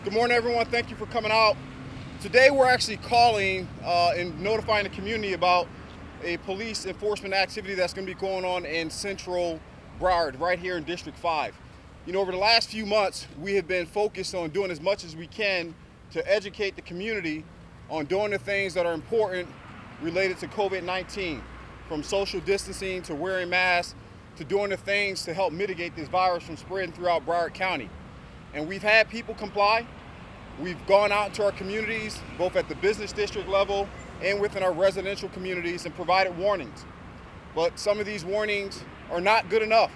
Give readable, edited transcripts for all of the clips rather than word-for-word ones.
Good morning, everyone. Thank you for coming out. Today, we're actually calling and notifying the community about a police enforcement activity that's going to be going on in Central Broward, right here in District 5. You know, over the last few months, we have been focused on doing as much as we can to educate the community on doing the things that are important related to COVID-19, from social distancing to wearing masks to doing the things to help mitigate this virus from spreading throughout Broward County. And we've had people comply. We've gone out into our communities, both at the business district level and within our residential communities, and provided warnings. But some of these warnings are not good enough.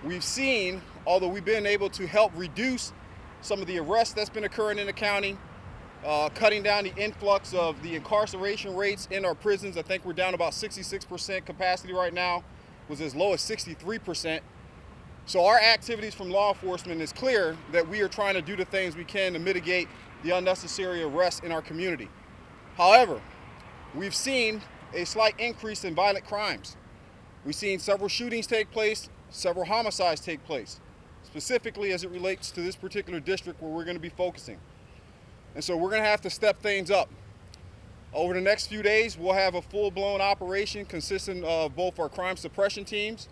We've seen, although we've been able to help reduce some of the arrests that's been occurring in the county, cutting down the influx of the incarceration rates in our prisons. I think we're down about 66% capacity right now, was as low as 63%. So our activities from law enforcement is clear that we are trying to do the things we can to mitigate the unnecessary arrests in our community. However, we've seen a slight increase in violent crimes. We've seen several shootings take place, several homicides take place, specifically as it relates to this particular district where we're going to be focusing. And so we're going to have to step things up. Over the next few days, we'll have a full-blown operation consisting of both our crime suppression teams,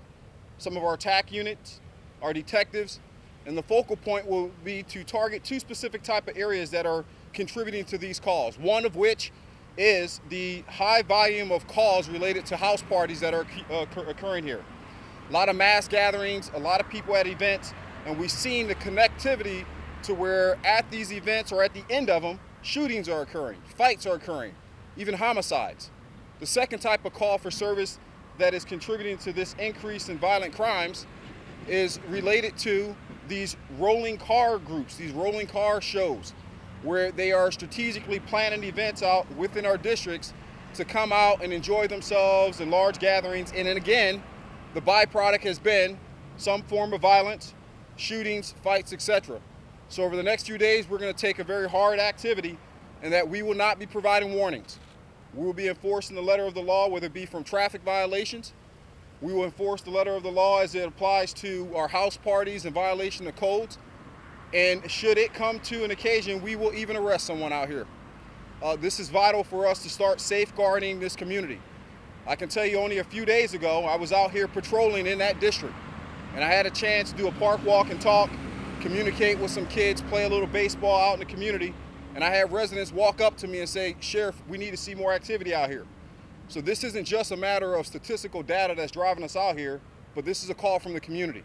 some of our TAC units, our detectives, and the focal point will be to target two specific type of areas that are contributing to these calls. One of which is the high volume of calls related to house parties that are occurring here. A lot of mass gatherings, a lot of people at events, and we've seen the connectivity to where at these events or at the end of them, shootings are occurring, fights are occurring, even homicides. The second type of call for service that is contributing to this increase in violent crimes is related to these rolling car groups, these rolling car shows, where they are strategically planning events out within our districts to come out and enjoy themselves in large gatherings. And then again, the byproduct has been some form of violence, shootings, fights, etc. So over the next few days, we're going to take a very hard activity, and that we will not be providing warnings. We will be enforcing the letter of the law, whether it be from traffic violations. We will enforce the letter of the law as it applies to our house parties in violation of codes. And should it come to an occasion, we will even arrest someone out here. This is vital for us to start safeguarding this community. I can tell you only a few days ago, I was out here patrolling in that district. And I had a chance to do a park walk and talk, communicate with some kids, play a little baseball out in the community. And I had residents walk up to me and say, "Sheriff, we need to see more activity out here." So this isn't just a matter of statistical data that's driving us out here, but this is a call from the community.